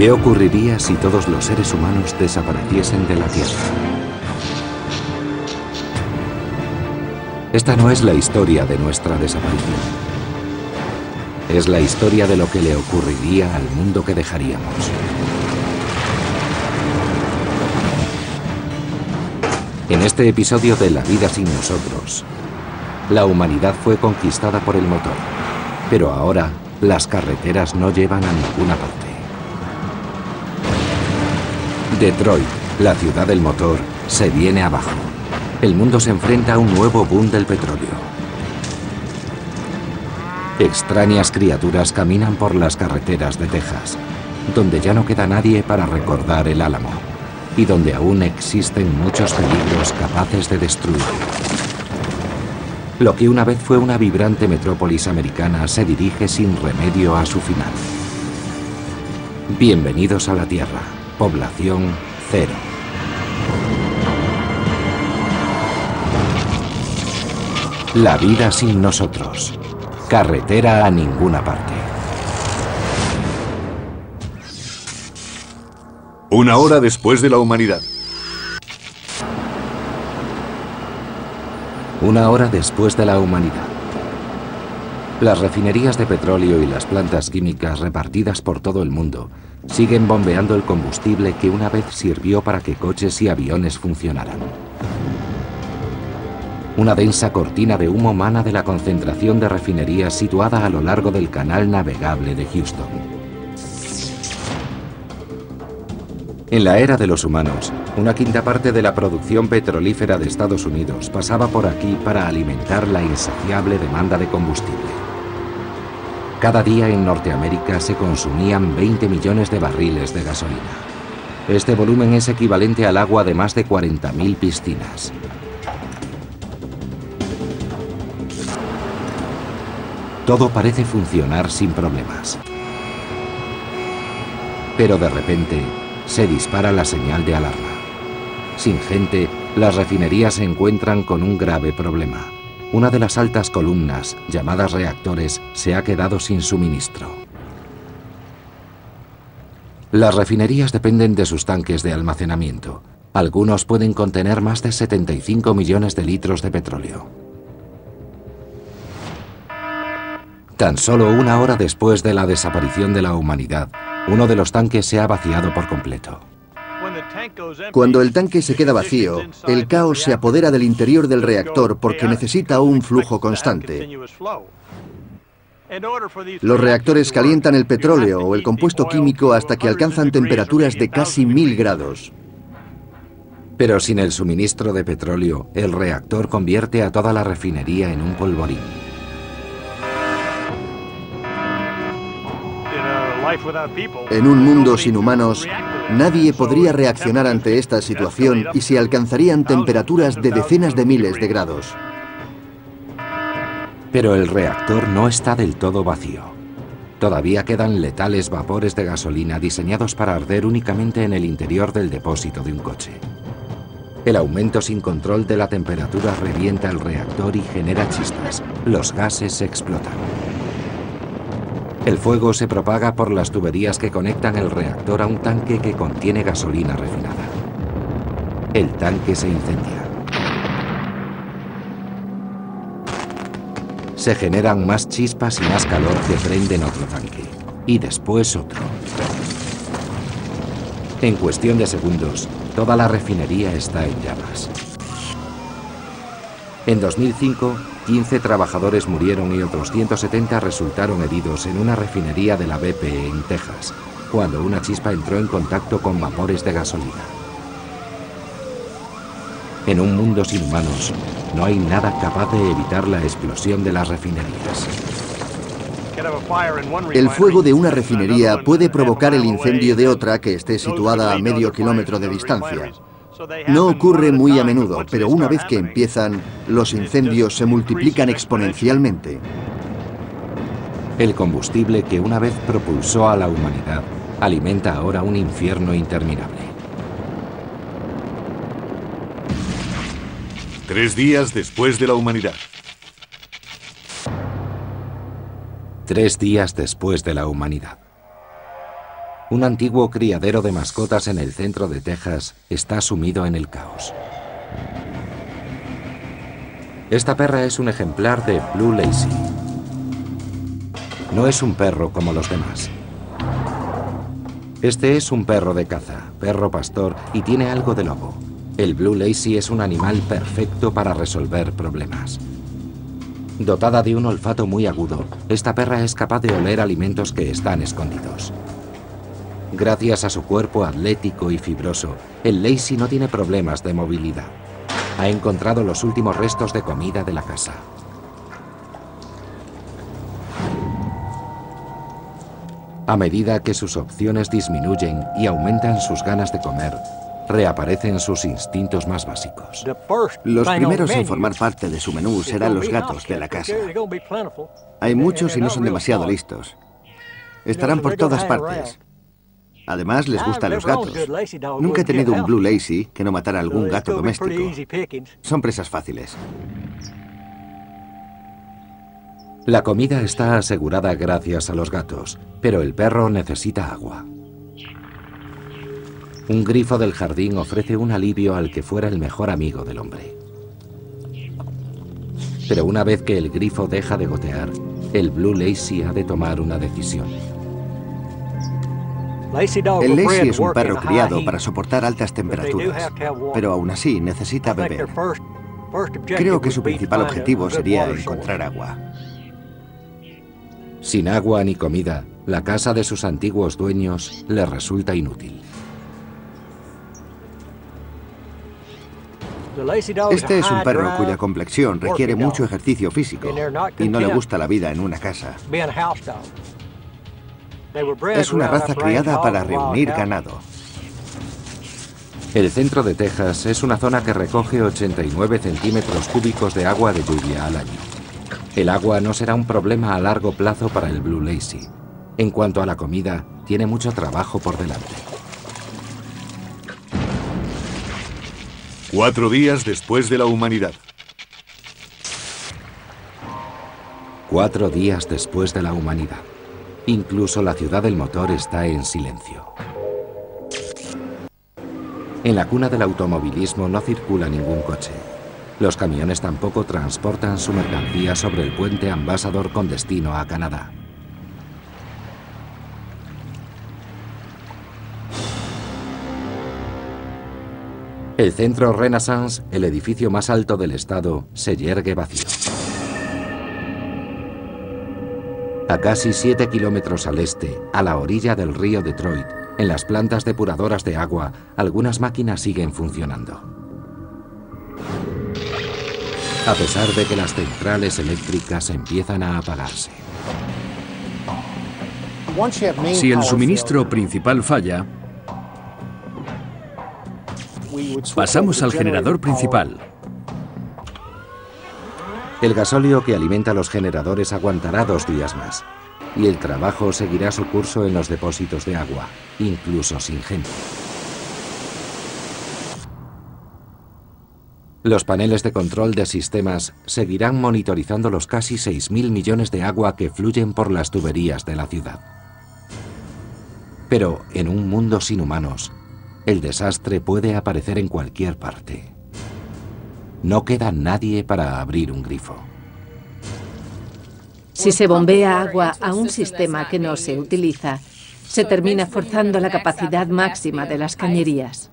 ¿Qué ocurriría si todos los seres humanos desapareciesen de la Tierra? Esta no es la historia de nuestra desaparición. Es la historia de lo que le ocurriría al mundo que dejaríamos. En este episodio de La vida sin nosotros, la humanidad fue conquistada por el motor, pero ahora las carreteras no llevan a ninguna parte. Detroit, la ciudad del motor, se viene abajo. El mundo se enfrenta a un nuevo boom del petróleo. Extrañas criaturas caminan por las carreteras de Texas, donde ya no queda nadie para recordar el Álamo, y donde aún existen muchos peligros capaces de destruir. Lo que una vez fue una vibrante metrópolis americana se dirige sin remedio a su final. Bienvenidos a la Tierra, población cero. La vida sin nosotros. Carretera a ninguna parte. Una hora después de la humanidad. Una hora después de la humanidad. Las refinerías de petróleo y las plantas químicas repartidas por todo el mundo siguen bombeando el combustible que una vez sirvió para que coches y aviones funcionaran. Una densa cortina de humo mana de la concentración de refinerías situada a lo largo del canal navegable de Houston. En la era de los humanos, una quinta parte de la producción petrolífera de Estados Unidos pasaba por aquí para alimentar la insaciable demanda de combustible. Cada día en Norteamérica se consumían 20 millones de barriles de gasolina. Este volumen es equivalente al agua de más de 40.000 piscinas. Todo parece funcionar sin problemas. Pero de repente se dispara la señal de alarma. Sin gente, las refinerías se encuentran con un grave problema. Una de las altas columnas, llamadas reactores, se ha quedado sin suministro. Las refinerías dependen de sus tanques de almacenamiento. Algunos pueden contener más de 75 millones de litros de petróleo. Tan solo una hora después de la desaparición de la humanidad, uno de los tanques se ha vaciado por completo. Cuando el tanque se queda vacío, el caos se apodera del interior del reactor porque necesita un flujo constante. Los reactores calientan el petróleo o el compuesto químico hasta que alcanzan temperaturas de casi 1000 grados. Pero sin el suministro de petróleo, el reactor convierte a toda la refinería en un polvorín. En un mundo sin humanos, nadie podría reaccionar ante esta situación y se alcanzarían temperaturas de decenas de miles de grados. Pero el reactor no está del todo vacío. Todavía quedan letales vapores de gasolina diseñados para arder únicamente en el interior del depósito de un coche. El aumento sin control de la temperatura revienta el reactor y genera chispas. Los gases explotan. El fuego se propaga por las tuberías que conectan el reactor a un tanque que contiene gasolina refinada. El tanque se incendia. Se generan más chispas y más calor que prenden otro tanque. Y después otro. En cuestión de segundos, toda la refinería está en llamas. En 2005, 15 trabajadores murieron y otros 170 resultaron heridos en una refinería de la BP en Texas, cuando una chispa entró en contacto con vapores de gasolina. En un mundo sin humanos, no hay nada capaz de evitar la explosión de las refinerías. El fuego de una refinería puede provocar el incendio de otra que esté situada a medio kilómetro de distancia. No ocurre muy a menudo, pero una vez que empiezan, los incendios se multiplican exponencialmente. El combustible que una vez propulsó a la humanidad alimenta ahora un infierno interminable. 3 días después de la humanidad. 3 días después de la humanidad. Un antiguo criadero de mascotas en el centro de Texas está sumido en el caos. Esta perra es un ejemplar de Blue Lacy. No es un perro como los demás. Este es un perro de caza, perro pastor y tiene algo de lobo. El Blue Lacy es un animal perfecto para resolver problemas. Dotada de un olfato muy agudo, esta perra es capaz de oler alimentos que están escondidos. Gracias a su cuerpo atlético y fibroso, el Lacy no tiene problemas de movilidad. Ha encontrado los últimos restos de comida de la casa. A medida que sus opciones disminuyen y aumentan sus ganas de comer, reaparecen sus instintos más básicos. Los primeros en formar parte de su menú serán los gatos de la casa. Hay muchos y no son demasiado listos. Estarán por todas partes. Además, les gustan los gatos. Nunca he tenido un Blue Lacy que no matara a algún gato doméstico. Son presas fáciles. La comida está asegurada gracias a los gatos, pero el perro necesita agua. Un grifo del jardín ofrece un alivio al que fuera el mejor amigo del hombre. Pero una vez que el grifo deja de gotear, el Blue Lacy ha de tomar una decisión. El Lacy es un perro criado para soportar altas temperaturas, pero aún así necesita beber. Creo que su principal objetivo sería encontrar agua. Sin agua ni comida, la casa de sus antiguos dueños le resulta inútil. Este es un perro cuya complexión requiere mucho ejercicio físico y no le gusta la vida en una casa. Es una raza criada para reunir ganado. El centro de Texas es una zona que recoge 89 centímetros cúbicos de agua de lluvia al año. El agua no será un problema a largo plazo para el Blue Lacy. En cuanto a la comida, tiene mucho trabajo por delante. 4 días después de la humanidad. 4 días después de la humanidad. Incluso la ciudad del motor está en silencio. En la cuna del automovilismo no circula ningún coche. Los camiones tampoco transportan su mercancía sobre el puente Ambassador con destino a Canadá. El centro Renaissance, el edificio más alto del estado, se yergue vacío. A casi 7 kilómetros al este, a la orilla del río Detroit, en las plantas depuradoras de agua, algunas máquinas siguen funcionando. A pesar de que las centrales eléctricas empiezan a apagarse. Si el suministro principal falla, pasamos al generador principal. El gasóleo que alimenta los generadores aguantará 2 días más. Y el trabajo seguirá su curso en los depósitos de agua, incluso sin gente. Los paneles de control de sistemas seguirán monitorizando los casi 6.000 millones de agua que fluyen por las tuberías de la ciudad. Pero en un mundo sin humanos, el desastre puede aparecer en cualquier parte. No queda nadie para abrir un grifo. Si se bombea agua a un sistema que no se utiliza, se termina forzando la capacidad máxima de las cañerías.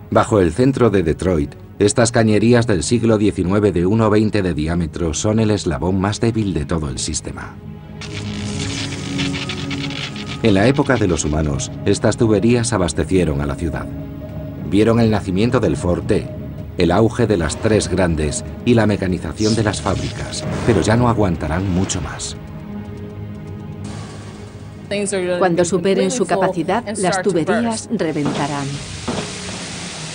Bajo el centro de Detroit, estas cañerías del siglo XIX de 1,20 de diámetro son el eslabón más débil de todo el sistema. En la época de los humanos, estas tuberías abastecieron a la ciudad. Vieron el nacimiento del Ford T, el auge de las 3 grandes y la mecanización de las fábricas, pero ya no aguantarán mucho más. Cuando superen su capacidad, las tuberías reventarán.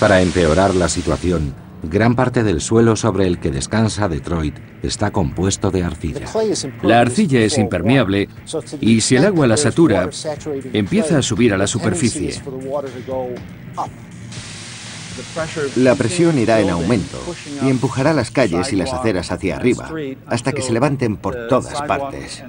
Para empeorar la situación, gran parte del suelo sobre el que descansa Detroit está compuesto de arcilla. La arcilla es impermeable y si el agua la satura, empieza a subir a la superficie. La presión irá en aumento y empujará las calles y las aceras hacia arriba, hasta que se levanten por todas partes.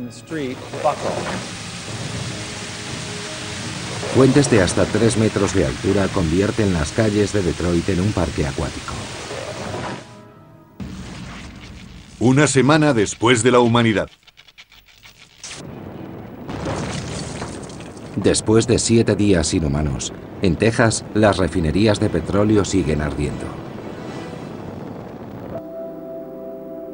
Puentes de hasta 3 metros de altura convierten las calles de Detroit en un parque acuático. Una semana después de la humanidad. Después de 7 días inhumanos, en Texas, las refinerías de petróleo siguen ardiendo.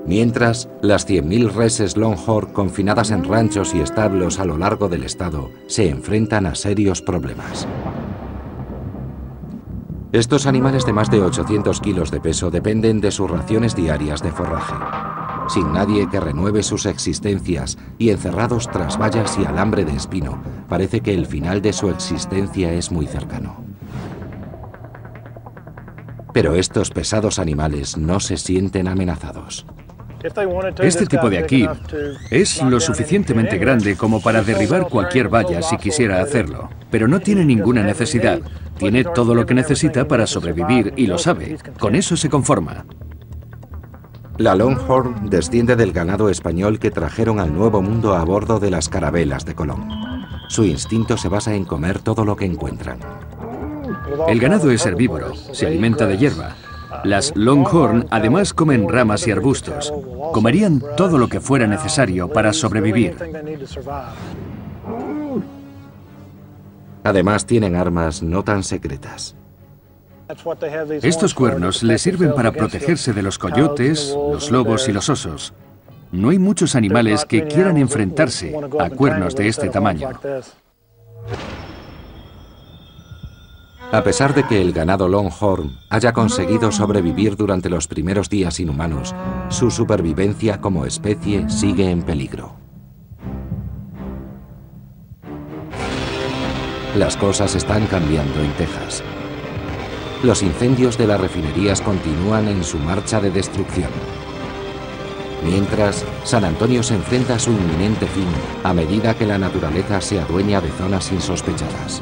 Mientras, las 100.000 reses Longhorn confinadas en ranchos y establos a lo largo del estado se enfrentan a serios problemas. Estos animales de más de 800 kilos de peso dependen de sus raciones diarias de forraje. Sin nadie que renueve sus existencias y encerrados tras vallas y alambre de espino, parece que el final de su existencia es muy cercano. Pero estos pesados animales no se sienten amenazados. Este tipo de aquí es lo suficientemente grande como para derribar cualquier valla si quisiera hacerlo, pero no tiene ninguna necesidad. Tiene todo lo que necesita para sobrevivir y lo sabe. Con eso se conforma. La Longhorn desciende del ganado español que trajeron al Nuevo Mundo a bordo de las carabelas de Colón. Su instinto se basa en comer todo lo que encuentran. El ganado es herbívoro, se alimenta de hierba. Las Longhorn además comen ramas y arbustos. Comerían todo lo que fuera necesario para sobrevivir. Además tienen armas no tan secretas. Estos cuernos les sirven para protegerse de los coyotes, los lobos y los osos. No hay muchos animales que quieran enfrentarse a cuernos de este tamaño. A pesar de que el ganado Longhorn haya conseguido sobrevivir durante los primeros días inhumanos, su supervivencia como especie sigue en peligro. Las cosas están cambiando en Texas. Los incendios de las refinerías continúan en su marcha de destrucción. Mientras, San Antonio se enfrenta a su inminente fin a medida que la naturaleza se adueña de zonas insospechadas.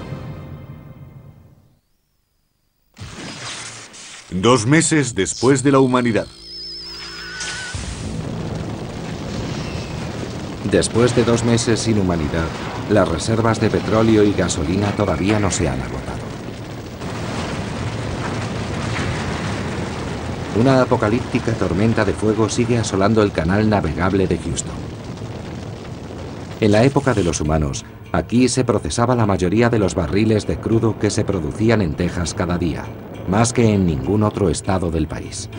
2 meses después de la humanidad. Después de 2 meses sin humanidad, las reservas de petróleo y gasolina todavía no se han agotado. Una apocalíptica tormenta de fuego sigue asolando el canal navegable de Houston. En la época de los humanos, aquí se procesaba la mayoría de los barriles de crudo que se producían en Texas cada día, más que en ningún otro estado del país.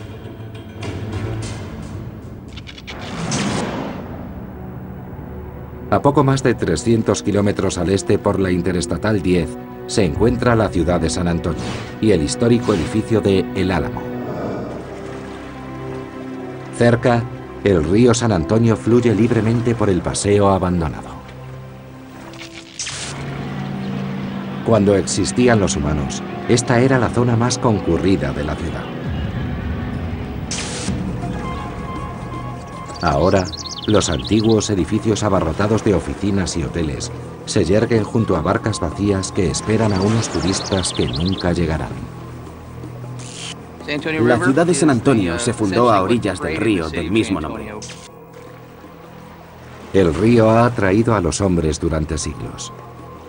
A poco más de 300 kilómetros al este por la Interestatal 10 se encuentra la ciudad de San Antonio y el histórico edificio de El Álamo. Cerca, el río San Antonio fluye libremente por el paseo abandonado. Cuando existían los humanos, esta era la zona más concurrida de la ciudad. Ahora, los antiguos edificios abarrotados de oficinas y hoteles se yerguen junto a barcas vacías que esperan a unos turistas que nunca llegarán. La ciudad de San Antonio se fundó a orillas del río del mismo nombre. El río ha atraído a los hombres durante siglos.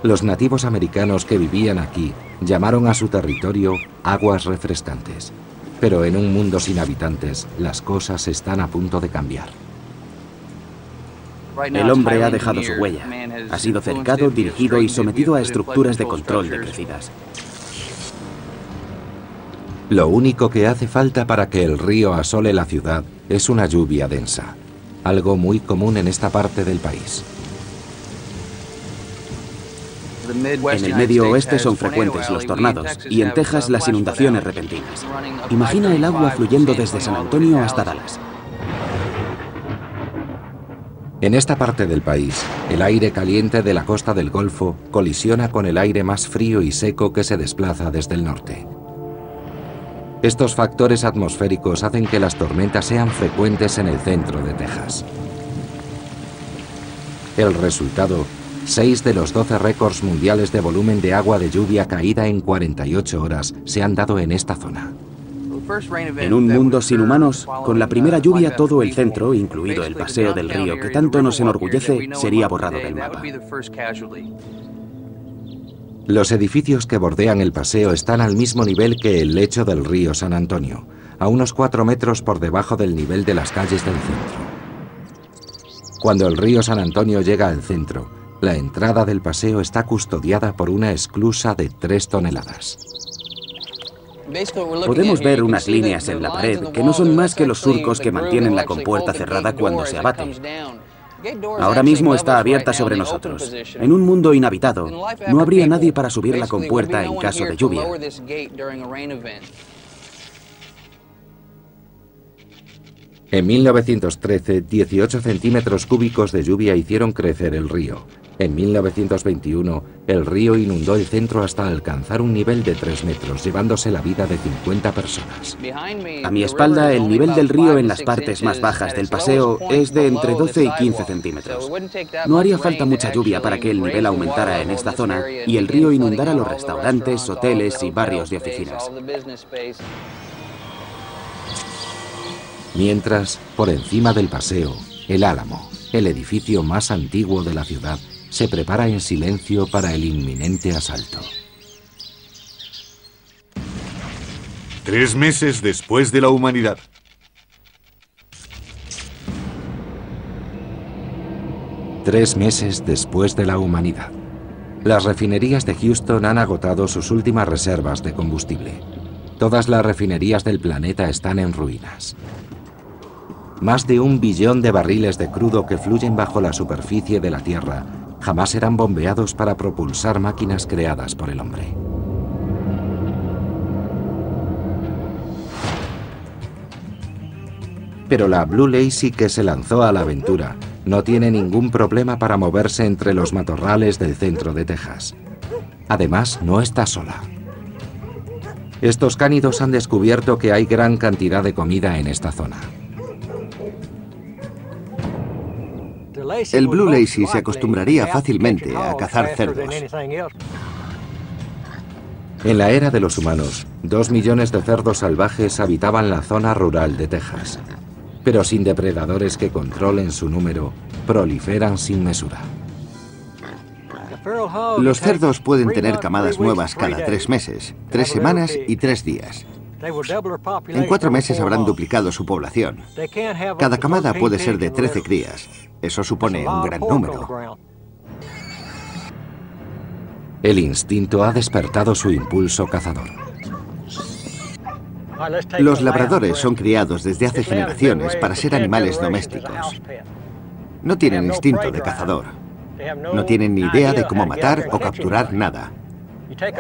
Los nativos americanos que vivían aquí llamaron a su territorio aguas refrescantes. Pero en un mundo sin habitantes, las cosas están a punto de cambiar. El hombre ha dejado su huella. Ha sido cercado, dirigido y sometido a estructuras de control decrecidas. Lo único que hace falta para que el río asole la ciudad es una lluvia densa, algo muy común en esta parte del país. En el medio oeste son frecuentes los tornados y en Texas las inundaciones repentinas. Imagina el agua fluyendo desde San Antonio hasta Dallas. En esta parte del país, el aire caliente de la costa del Golfo colisiona con el aire más frío y seco que se desplaza desde el norte. Estos factores atmosféricos hacen que las tormentas sean frecuentes en el centro de Texas. El resultado: 6 de los 12 récords mundiales de volumen de agua de lluvia caída en 48 horas se han dado en esta zona. En un mundo sin humanos, con la primera lluvia todo el centro, incluido el paseo del río que tanto nos enorgullece, sería borrado del mapa. Los edificios que bordean el paseo están al mismo nivel que el lecho del río San Antonio, a unos 4 metros por debajo del nivel de las calles del centro. Cuando el río San Antonio llega al centro, la entrada del paseo está custodiada por una esclusa de 3 toneladas. Podemos ver unas líneas en la pared que no son más que los surcos que mantienen la compuerta cerrada cuando se abate. Ahora mismo está abierta sobre nosotros. En un mundo inhabitado, no habría nadie para subir la compuerta en caso de lluvia. En 1913, 18 centímetros cúbicos de lluvia hicieron crecer el río. En 1921, el río inundó el centro hasta alcanzar un nivel de 3 metros, llevándose la vida de 50 personas. A mi espalda, el nivel del río en las partes más bajas del paseo es de entre 12 y 15 centímetros. No haría falta mucha lluvia para que el nivel aumentara en esta zona y el río inundara los restaurantes, hoteles y barrios de oficinas. Mientras, por encima del paseo, el Álamo, el edificio más antiguo de la ciudad, se prepara en silencio para el inminente asalto. 3 meses después de la humanidad. Tres meses después de la humanidad. Las refinerías de Houston han agotado sus últimas reservas de combustible. Todas las refinerías del planeta están en ruinas. Más de 1 billón de barriles de crudo que fluyen bajo la superficie de la Tierra jamás serán bombeados para propulsar máquinas creadas por el hombre. Pero la Blue Lazy que se lanzó a la aventura no tiene ningún problema para moverse entre los matorrales del centro de Texas. Además, no está sola. Estos cánidos han descubierto que hay gran cantidad de comida en esta zona. El Blue Lazy se acostumbraría fácilmente a cazar cerdos. En la era de los humanos, 2 millones de cerdos salvajes habitaban la zona rural de Texas. Pero sin depredadores que controlen su número, proliferan sin mesura. Los cerdos pueden tener camadas nuevas cada 3 meses, 3 semanas y 3 días. En 4 meses habrán duplicado su población. Cada camada puede ser de 13 crías. Eso supone un gran número. El instinto ha despertado su impulso cazador. Los labradores son criados desde hace generaciones para ser animales domésticos. No tienen instinto de cazador. No tienen ni idea de cómo matar o capturar nada.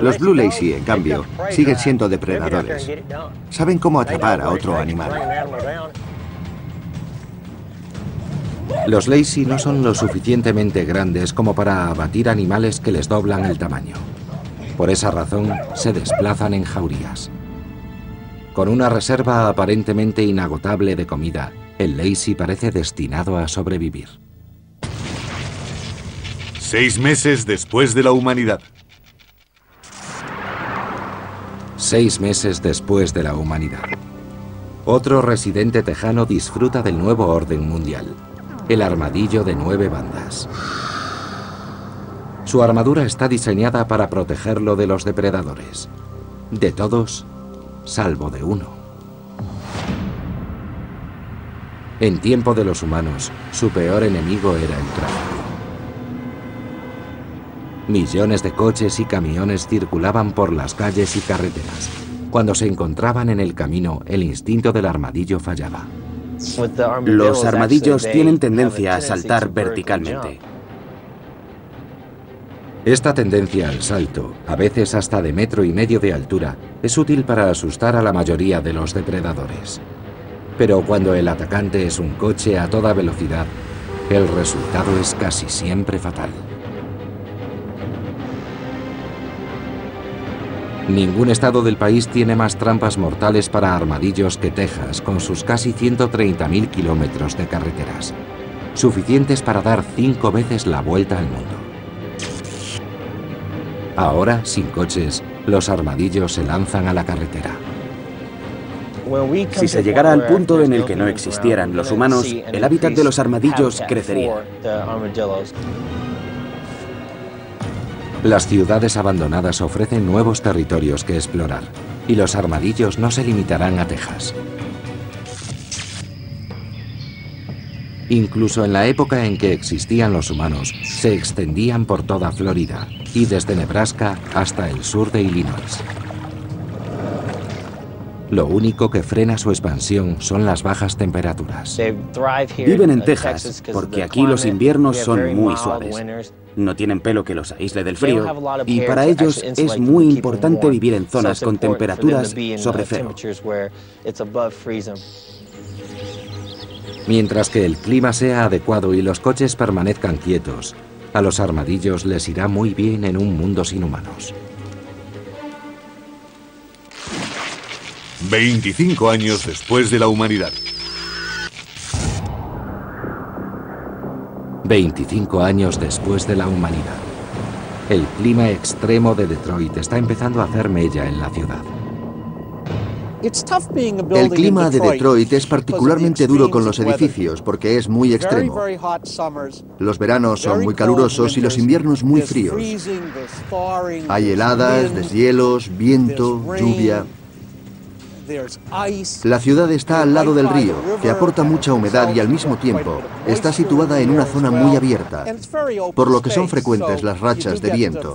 Los Blue Lazy, en cambio, siguen siendo depredadores. Saben cómo atrapar a otro animal. Los Lazy no son lo suficientemente grandes como para abatir animales que les doblan el tamaño. Por esa razón, se desplazan en jaurías. Con una reserva aparentemente inagotable de comida, el Lazy parece destinado a sobrevivir. 6 meses después de la humanidad. 6 meses después de la humanidad. Otro residente tejano disfruta del nuevo orden mundial, el armadillo de 9 bandas. Su armadura está diseñada para protegerlo de los depredadores, de todos, salvo de uno. En tiempo de los humanos, su peor enemigo era el tráfico. Millones de coches y camiones circulaban por las calles y carreteras. Cuando se encontraban en el camino, el instinto del armadillo fallaba. Los armadillos tienen tendencia a saltar verticalmente. Esta tendencia al salto, a veces hasta de 1,5 metros de altura, es útil para asustar a la mayoría de los depredadores. Pero cuando el atacante es un coche a toda velocidad, el resultado es casi siempre fatal. Ningún estado del país tiene más trampas mortales para armadillos que Texas, con sus casi 130.000 kilómetros de carreteras, suficientes para dar 5 veces la vuelta al mundo. Ahora, sin coches, los armadillos se lanzan a la carretera. Si se llegara al punto en el que no existieran los humanos, el hábitat de los armadillos crecería. Las ciudades abandonadas ofrecen nuevos territorios que explorar, y los armadillos no se limitarán a Texas. Incluso en la época en que existían los humanos, se extendían por toda Florida y desde Nebraska hasta el sur de Illinois. Lo único que frena su expansión son las bajas temperaturas. Viven en Texas porque aquí los inviernos son muy suaves. No tienen pelo que los aísle del frío y para ellos es muy importante vivir en zonas con temperaturas sobre cero. Mientras que el clima sea adecuado y los coches permanezcan quietos, a los armadillos les irá muy bien en un mundo sin humanos. 25 años después de la humanidad. 25 años después de la humanidad. El clima extremo de Detroit está empezando a hacer mella en la ciudad. El clima de Detroit es particularmente duro con los edificios porque es muy extremo. Los veranos son muy calurosos y los inviernos muy fríos. Hay heladas, deshielos, viento, lluvia. La ciudad está al lado del río, que aporta mucha humedad y al mismo tiempo está situada en una zona muy abierta, por lo que son frecuentes las rachas de viento.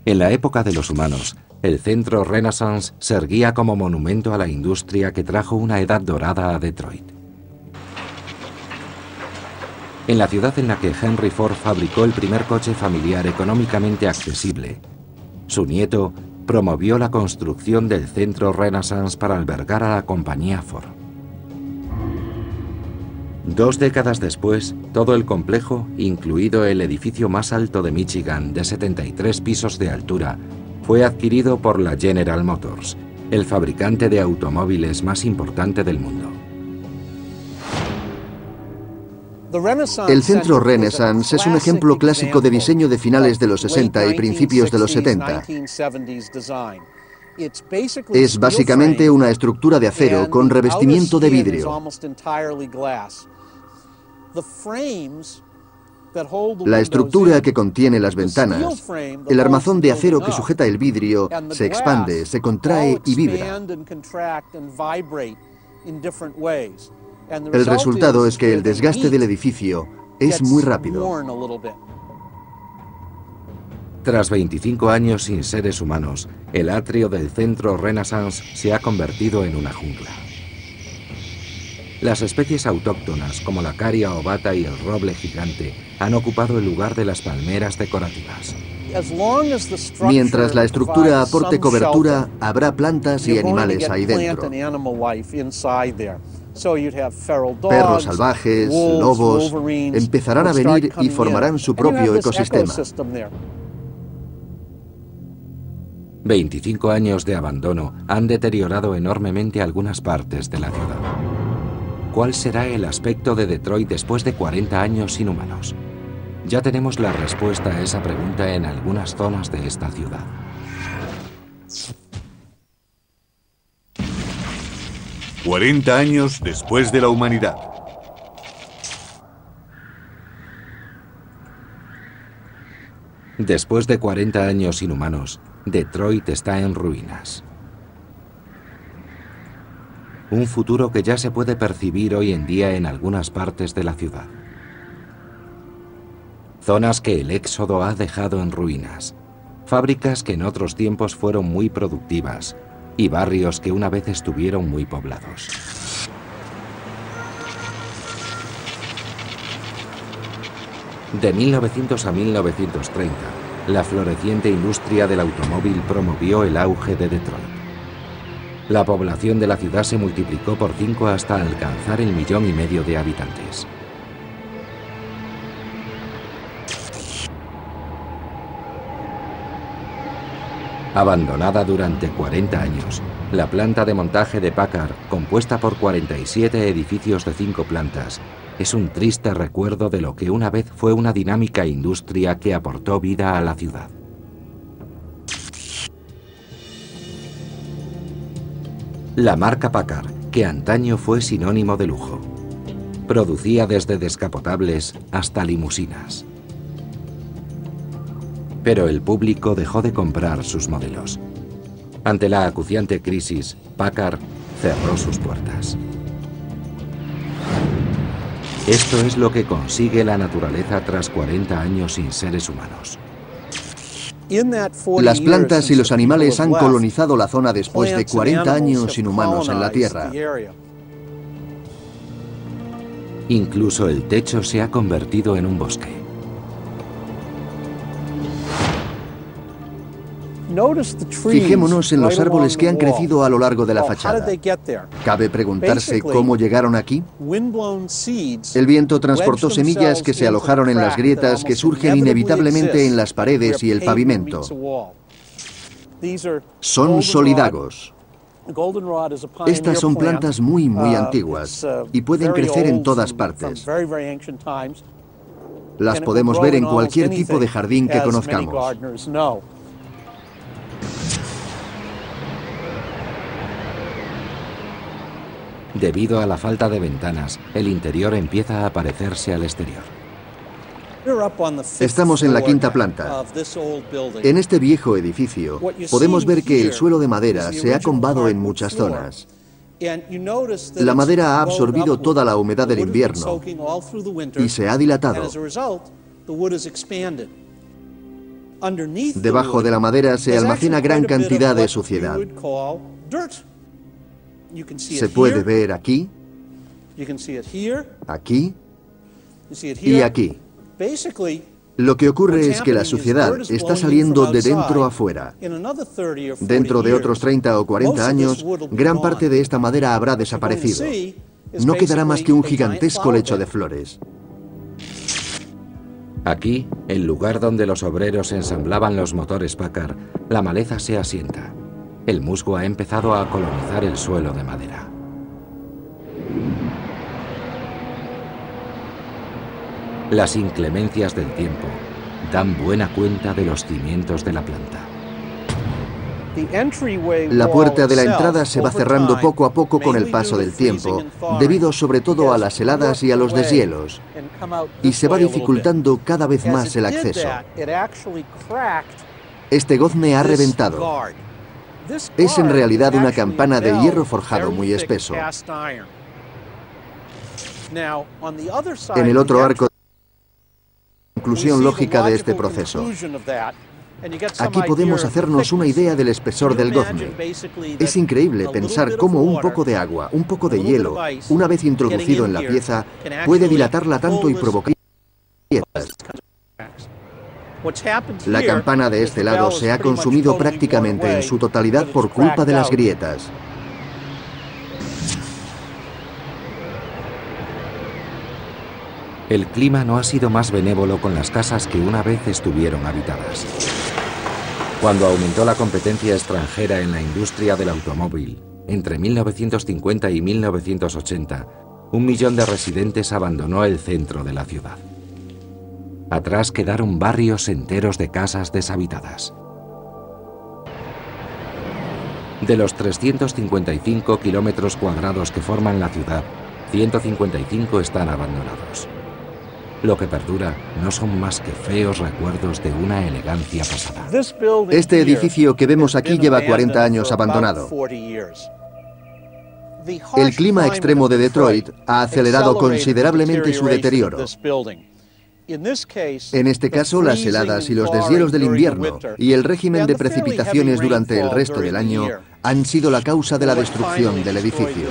En la época de los humanos, el centro Renaissance se erguía como monumento a la industria que trajo una edad dorada a Detroit. En la ciudad en la que Henry Ford fabricó el primer coche familiar económicamente accesible, su nieto promovió la construcción del centro Renaissance para albergar a la compañía Ford. 2 décadas después, todo el complejo, incluido el edificio más alto de Michigan de 73 pisos de altura, fue adquirido por la General Motors, el fabricante de automóviles más importante del mundo. El centro Renaissance es un ejemplo clásico de diseño de finales de los 60 y principios de los 70. Es básicamente una estructura de acero con revestimiento de vidrio. La estructura que contiene las ventanas, el armazón de acero que sujeta el vidrio, se expande, se contrae y vibra. El resultado es que el desgaste del edificio es muy rápido. Tras 25 años sin seres humanos, el atrio del centro Renaissance se ha convertido en una jungla. Las especies autóctonas, como la caria ovata y el roble gigante, han ocupado el lugar de las palmeras decorativas. Mientras la estructura aporte cobertura, habrá plantas y animales ahí dentro. Perros salvajes, lobos, empezarán a venir y formarán su propio ecosistema. 25 años de abandono han deteriorado enormemente algunas partes de la ciudad. ¿Cuál será el aspecto de Detroit después de 40 años sin humanos? Ya tenemos la respuesta a esa pregunta en algunas zonas de esta ciudad. «40 años después de la humanidad». Después de 40 años sin humanos, Detroit está en ruinas. Un futuro que ya se puede percibir hoy en día en algunas partes de la ciudad. Zonas que el éxodo ha dejado en ruinas. Fábricas que en otros tiempos fueron muy productivas. Y barrios que una vez estuvieron muy poblados. De 1900 a 1930, la floreciente industria del automóvil promovió el auge de Detroit. La población de la ciudad se multiplicó por 5 hasta alcanzar el 1,5 millones de habitantes. Abandonada durante 40 años, la planta de montaje de Packard, compuesta por 47 edificios de 5 plantas, es un triste recuerdo de lo que una vez fue una dinámica industria que aportó vida a la ciudad. La marca Packard, que antaño fue sinónimo de lujo, producía desde descapotables hasta limusinas. Pero el público dejó de comprar sus modelos. Ante la acuciante crisis, Packard cerró sus puertas. Esto es lo que consigue la naturaleza tras 40 años sin seres humanos. Las plantas y los animales han colonizado la zona después de 40 años sin humanos en la Tierra. Incluso el techo se ha convertido en un bosque. Fijémonos en los árboles que han crecido a lo largo de la fachada. ¿Cabe preguntarse cómo llegaron aquí? El viento transportó semillas que se alojaron en las grietas que surgen inevitablemente en las paredes y el pavimento. Son solidagos. Estas son plantas muy antiguas y pueden crecer en todas partes. Las podemos ver en cualquier tipo de jardín que conozcamos. Debido a la falta de ventanas, el interior empieza a parecerse al exterior. Estamos en la quinta planta. En este viejo edificio podemos ver que el suelo de madera se ha combado en muchas zonas. La madera ha absorbido toda la humedad del invierno y se ha dilatado. Debajo de la madera se almacena gran cantidad de suciedad. Se puede ver aquí, aquí y aquí. Lo que ocurre es que la suciedad está saliendo de dentro a fuera. Dentro de otros 30 o 40 años, gran parte de esta madera habrá desaparecido. No quedará más que un gigantesco lecho de flores. Aquí, el lugar donde los obreros ensamblaban los motores Packard, la maleza se asienta. El musgo ha empezado a colonizar el suelo de madera. Las inclemencias del tiempo dan buena cuenta de los cimientos de la planta. La puerta de la entrada se va cerrando poco a poco con el paso del tiempo, debido sobre todo a las heladas y a los deshielos, y se va dificultando cada vez más el acceso. Este gozne ha reventado. Es en realidad una campana de hierro forjado muy espeso. En el otro arco, conclusión lógica de este proceso. Aquí podemos hacernos una idea del espesor del gozne. Es increíble pensar cómo un poco de agua, un poco de hielo, una vez introducido en la pieza, puede dilatarla tanto y provocar grietas. La campana de este lado se ha consumido prácticamente en su totalidad por culpa de las grietas. El clima no ha sido más benévolo con las casas que una vez estuvieron habitadas. Cuando aumentó la competencia extranjera en la industria del automóvil, entre 1950 y 1980, 1 millón de residentes abandonó el centro de la ciudad. Atrás quedaron barrios enteros de casas deshabitadas. De los 355 kilómetros cuadrados que forman la ciudad, 155 están abandonados. Lo que perdura no son más que feos recuerdos de una elegancia pasada. Este edificio que vemos aquí lleva 40 años abandonado. El clima extremo de Detroit ha acelerado considerablemente su deterioro. En este caso, las heladas y los deshielos del invierno y el régimen de precipitaciones durante el resto del año han sido la causa de la destrucción del edificio.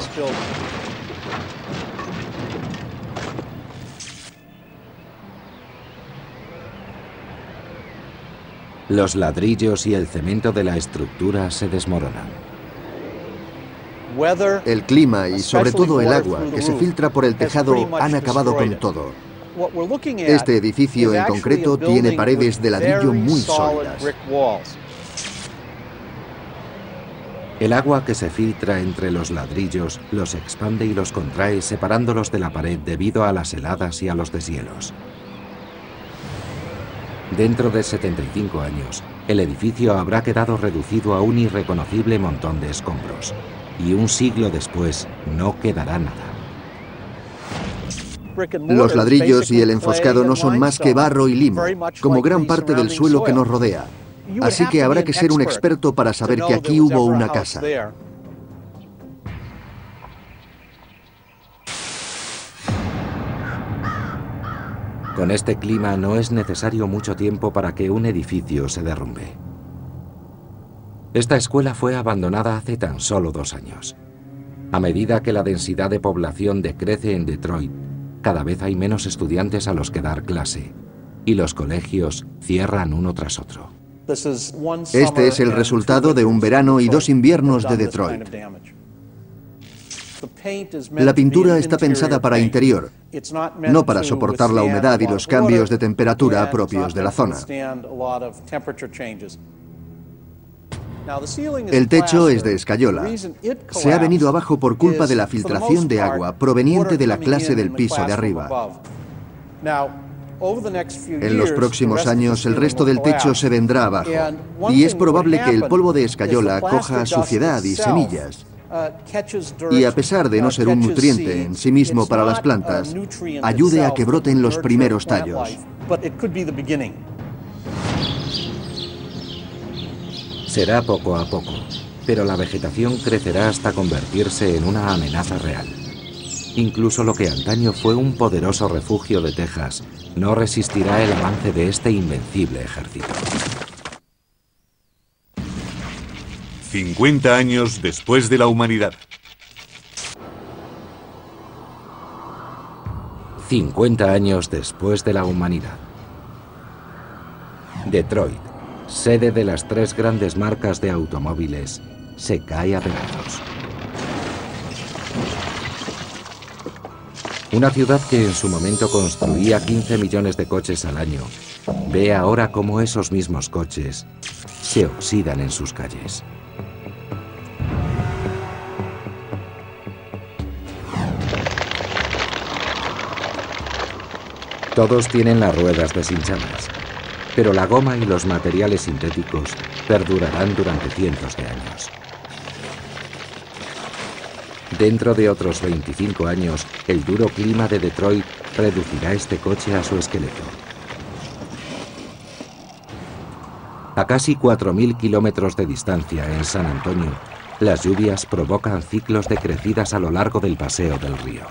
Los ladrillos y el cemento de la estructura se desmoronan. El clima y sobre todo el agua que se filtra por el tejado han acabado con todo. Este edificio en concreto tiene paredes de ladrillo muy sólidas. El agua que se filtra entre los ladrillos los expande y los contrae separándolos de la pared debido a las heladas y a los deshielos. Dentro de 75 años, el edificio habrá quedado reducido a un irreconocible montón de escombros. Y un siglo después no quedará nada. Los ladrillos y el enfoscado no son más que barro y limo, como gran parte del suelo que nos rodea. Así que habrá que ser un experto para saber que aquí hubo una casa. Con este clima no es necesario mucho tiempo para que un edificio se derrumbe. Esta escuela fue abandonada hace tan solo 2 años. A medida que la densidad de población decrece en Detroit, cada vez hay menos estudiantes a los que dar clase, y los colegios cierran uno tras otro. Este es el resultado de un verano y 2 inviernos de Detroit. La pintura está pensada para interior, no para soportar la humedad y los cambios de temperatura propios de la zona. El techo es de escayola. Se ha venido abajo por culpa de la filtración de agua proveniente de la clase del piso de arriba. En los próximos años el resto del techo se vendrá abajo y es probable que el polvo de escayola coja suciedad y semillas. Y a pesar de no ser un nutriente en sí mismo para las plantas, ayude a que broten los primeros tallos. Será poco a poco, pero la vegetación crecerá hasta convertirse en una amenaza real. Incluso lo que antaño fue un poderoso refugio de Texas no resistirá el avance de este invencible ejército. 50 años después de la humanidad. 50 años después de la humanidad. Detroit, sede de las 3 grandes marcas de automóviles, se cae a pedazos. Una ciudad que en su momento construía 15 millones de coches al año, ve ahora cómo esos mismos coches se oxidan en sus calles. Todos tienen las ruedas deshinchadas, pero la goma y los materiales sintéticos perdurarán durante cientos de años. Dentro de otros 25 años, el duro clima de Detroit reducirá este coche a su esqueleto. A casi 4.000 kilómetros de distancia en San Antonio, las lluvias provocan ciclos de crecidas a lo largo del paseo del río.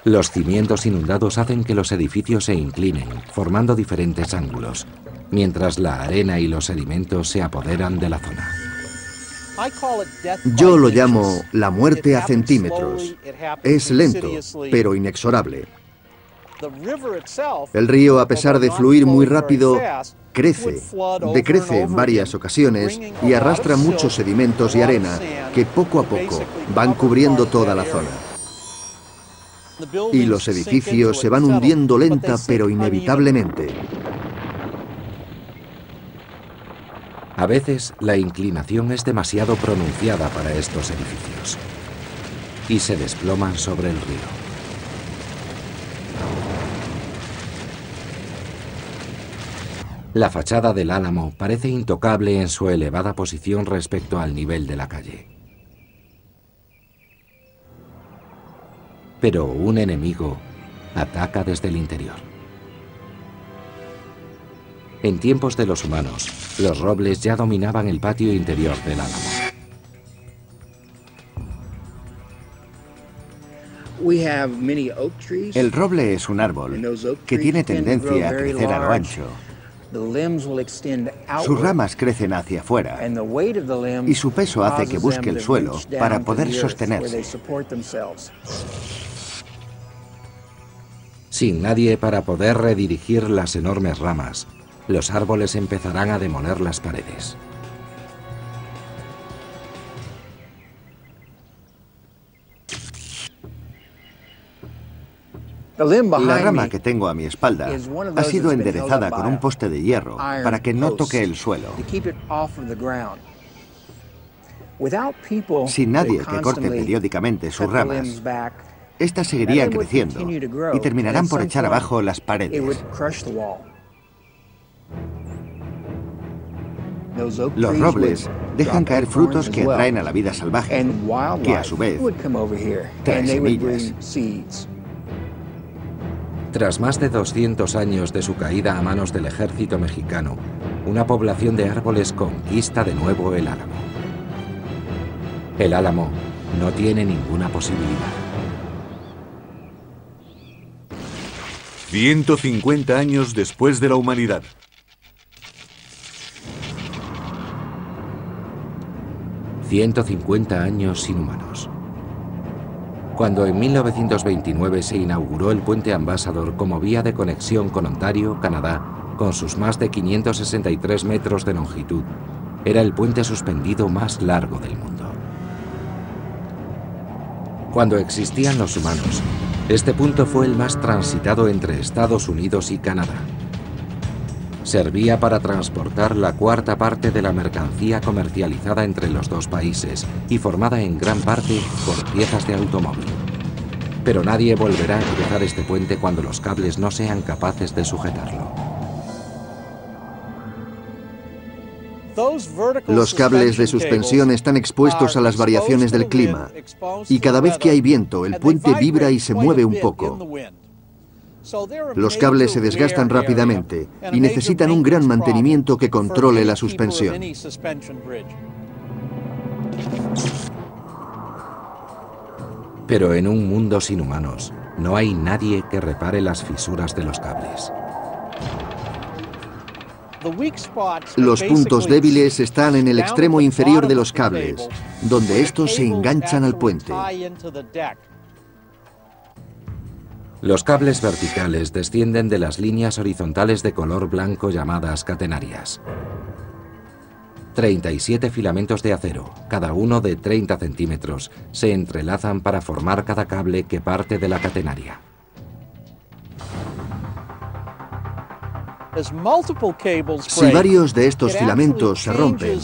Los cimientos inundados hacen que los edificios se inclinen, formando diferentes ángulos, mientras la arena y los sedimentos se apoderan de la zona. Yo lo llamo la muerte a centímetros. Es lento, pero inexorable. El río, a pesar de fluir muy rápido, crece, decrece en varias ocasiones y arrastra muchos sedimentos y arena que poco a poco van cubriendo toda la zona. Y los edificios se van hundiendo lenta pero inevitablemente. A veces la inclinación es demasiado pronunciada para estos edificios y se desploman sobre el río. La fachada del Álamo parece intocable en su elevada posición respecto al nivel de la calle. Pero un enemigo ataca desde el interior. En tiempos de los humanos, los robles ya dominaban el patio interior del Álamo. El roble es un árbol que tiene tendencia a crecer a lo ancho. Sus ramas crecen hacia afuera y su peso hace que busque el suelo para poder sostenerse. Sin nadie para poder redirigir las enormes ramas, los árboles empezarán a demoler las paredes. La rama que tengo a mi espalda ha sido enderezada con un poste de hierro para que no toque el suelo. Sin nadie que corte periódicamente sus ramas, estas seguirían creciendo y terminarán por echar abajo las paredes. Los robles dejan caer frutos que atraen a la vida salvaje, que a su vez trae semillas. Tras más de 200 años de su caída a manos del ejército mexicano, una población de árboles conquista de nuevo el Álamo. El Álamo no tiene ninguna posibilidad. 150 años después de la humanidad. ...150 años sin humanos. Cuando en 1929 se inauguró el puente Ambassador como vía de conexión con Ontario, Canadá, con sus más de 563 metros de longitud, era el puente suspendido más largo del mundo. Cuando existían los humanos, este punto fue el más transitado entre Estados Unidos y Canadá. Servía para transportar la cuarta parte de la mercancía comercializada entre los dos países y formada en gran parte por piezas de automóvil. Pero nadie volverá a cruzar este puente cuando los cables no sean capaces de sujetarlo. Los cables de suspensión están expuestos a las variaciones del clima y cada vez que hay viento, el puente vibra y se mueve un poco. Los cables se desgastan rápidamente y necesitan un gran mantenimiento que controle la suspensión. Pero en un mundo sin humanos, no hay nadie que repare las fisuras de los cables. Los puntos débiles están en el extremo inferior de los cables, donde estos se enganchan al puente. Los cables verticales descienden de las líneas horizontales de color blanco llamadas catenarias. 37 filamentos de acero, cada uno de 30 centímetros, se entrelazan para formar cada cable que parte de la catenaria. Si varios de estos filamentos se rompen,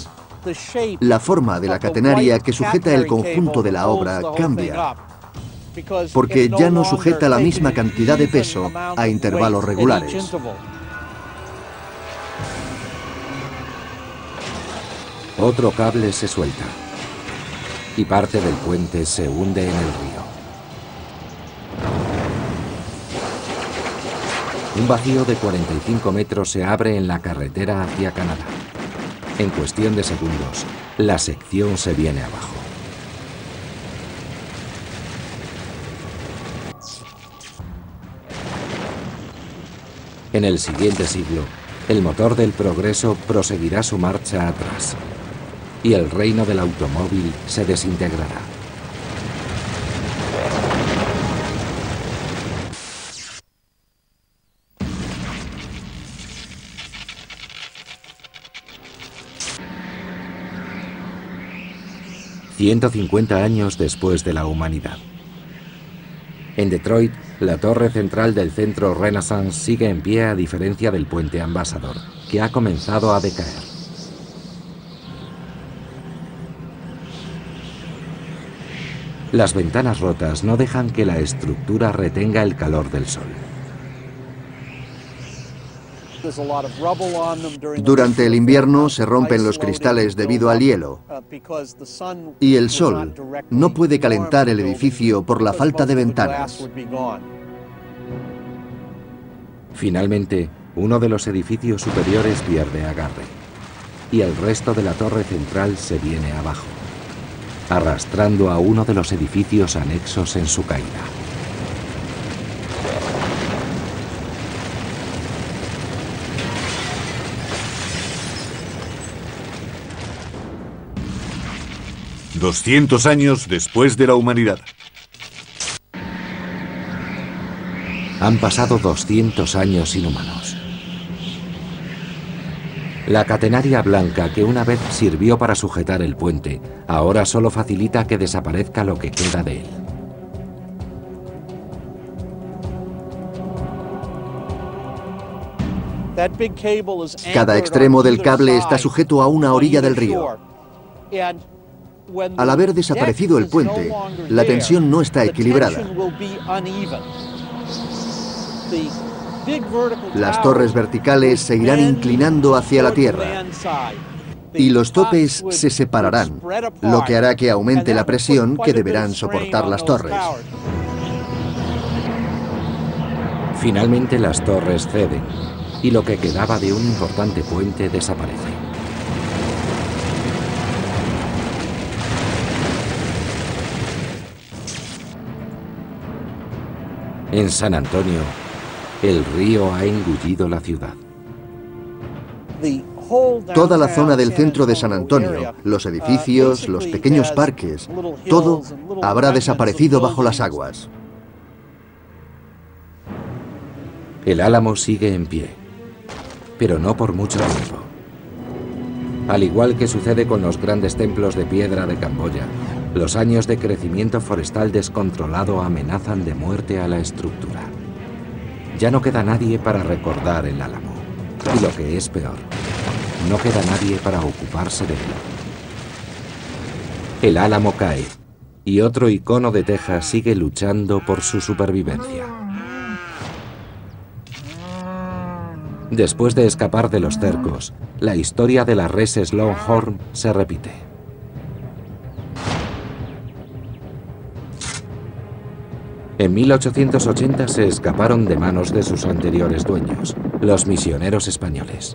la forma de la catenaria que sujeta el conjunto de la obra cambia, porque ya no sujeta la misma cantidad de peso a intervalos regulares. Otro cable se suelta y parte del puente se hunde en el río. Un vacío de 45 metros se abre en la carretera hacia Canadá. En cuestión de segundos, la sección se viene abajo. En el siguiente siglo, el motor del progreso proseguirá su marcha atrás y el reino del automóvil se desintegrará. ...150 años después de la humanidad. En Detroit, la torre central del centro Renaissance sigue en pie a diferencia del puente Ambassador, que ha comenzado a decaer. Las ventanas rotas no dejan que la estructura retenga el calor del sol. Durante el invierno se rompen los cristales debido al hielo y el sol no puede calentar el edificio por la falta de ventanas. Finalmente, uno de los edificios superiores pierde agarre y el resto de la torre central se viene abajo, arrastrando a uno de los edificios anexos en su caída. ...200 años después de la humanidad. Han pasado 200 años sin humanos. La catenaria blanca que una vez sirvió para sujetar el puente, ahora solo facilita que desaparezca lo que queda de él. Cada extremo del cable está sujeto a una orilla del río. Al haber desaparecido el puente, la tensión no está equilibrada. Las torres verticales se irán inclinando hacia la tierra y los topes se separarán, lo que hará que aumente la presión que deberán soportar las torres. Finalmente las torres ceden y lo que quedaba de un importante puente desaparece. En San Antonio, el río ha engullido la ciudad. Toda la zona del centro de San Antonio, los edificios, los pequeños parques, todo habrá desaparecido bajo las aguas. El Álamo sigue en pie, pero no por mucho tiempo. Al igual que sucede con los grandes templos de piedra de Camboya, los años de crecimiento forestal descontrolado amenazan de muerte a la estructura. Ya no queda nadie para recordar el Álamo. Y lo que es peor, no queda nadie para ocuparse de él. El Álamo cae, y otro icono de Texas sigue luchando por su supervivencia. Después de escapar de los cercos, la historia de las reses Longhorn se repite. En 1880 se escaparon de manos de sus anteriores dueños, los misioneros españoles.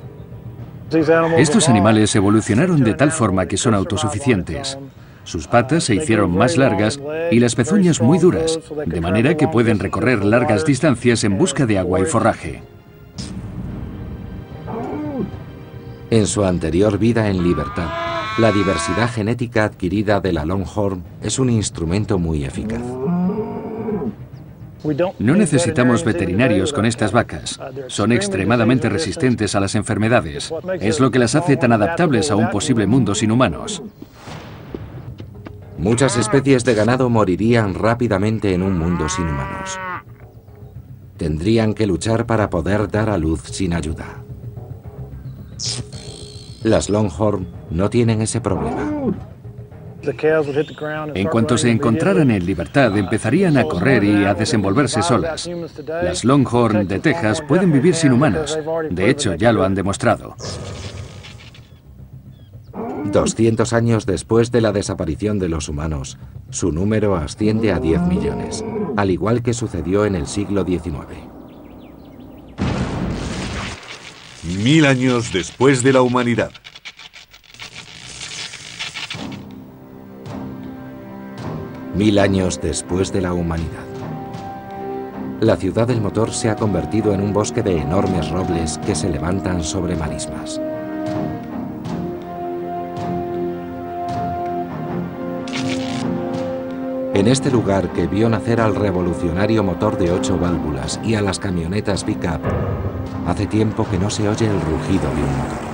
Estos animales evolucionaron de tal forma que son autosuficientes. Sus patas se hicieron más largas y las pezuñas muy duras, de manera que pueden recorrer largas distancias en busca de agua y forraje. En su anterior vida en libertad, la diversidad genética adquirida de la Longhorn es un instrumento muy eficaz. No necesitamos veterinarios con estas vacas. Son extremadamente resistentes a las enfermedades. Es lo que las hace tan adaptables a un posible mundo sin humanos. Muchas especies de ganado morirían rápidamente en un mundo sin humanos. Tendrían que luchar para poder dar a luz sin ayuda. Las Longhorn no tienen ese problema. En cuanto se encontraran en libertad, empezarían a correr y a desenvolverse solas. Las Longhorn de Texas pueden vivir sin humanos. De hecho, ya lo han demostrado. 200 años después de la desaparición de los humanos, su número asciende a 10 millones, al igual que sucedió en el siglo XIX. 1000 años después de la humanidad. Mil años después de la humanidad. La ciudad del motor se ha convertido en un bosque de enormes robles que se levantan sobre marismas. En este lugar que vio nacer al revolucionario motor de 8 válvulas y a las camionetas pick-up, hace tiempo que no se oye el rugido de un motor.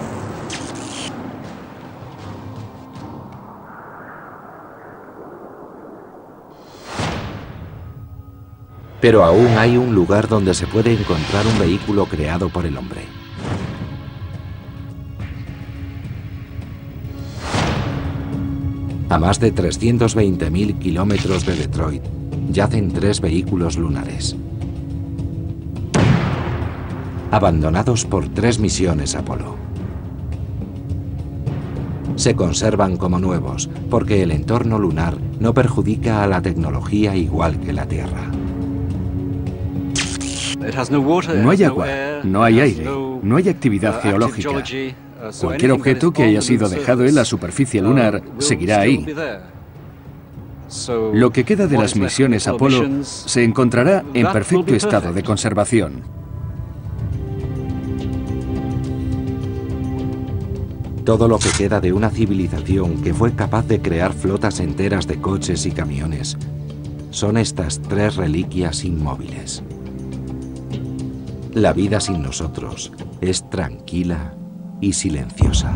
Pero aún hay un lugar donde se puede encontrar un vehículo creado por el hombre. A más de 320.000 kilómetros de Detroit, yacen 3 vehículos lunares. Abandonados por 3 misiones Apolo. Se conservan como nuevos, porque el entorno lunar no perjudica a la tecnología igual que la Tierra. No hay agua, no hay aire, no hay actividad geológica. Cualquier objeto que haya sido dejado en la superficie lunar seguirá ahí. Lo que queda de las misiones Apolo se encontrará en perfecto estado de conservación. Todo lo que queda de una civilización que fue capaz de crear flotas enteras de coches y camiones son estas 3 reliquias inmóviles. La vida sin nosotros es tranquila y silenciosa.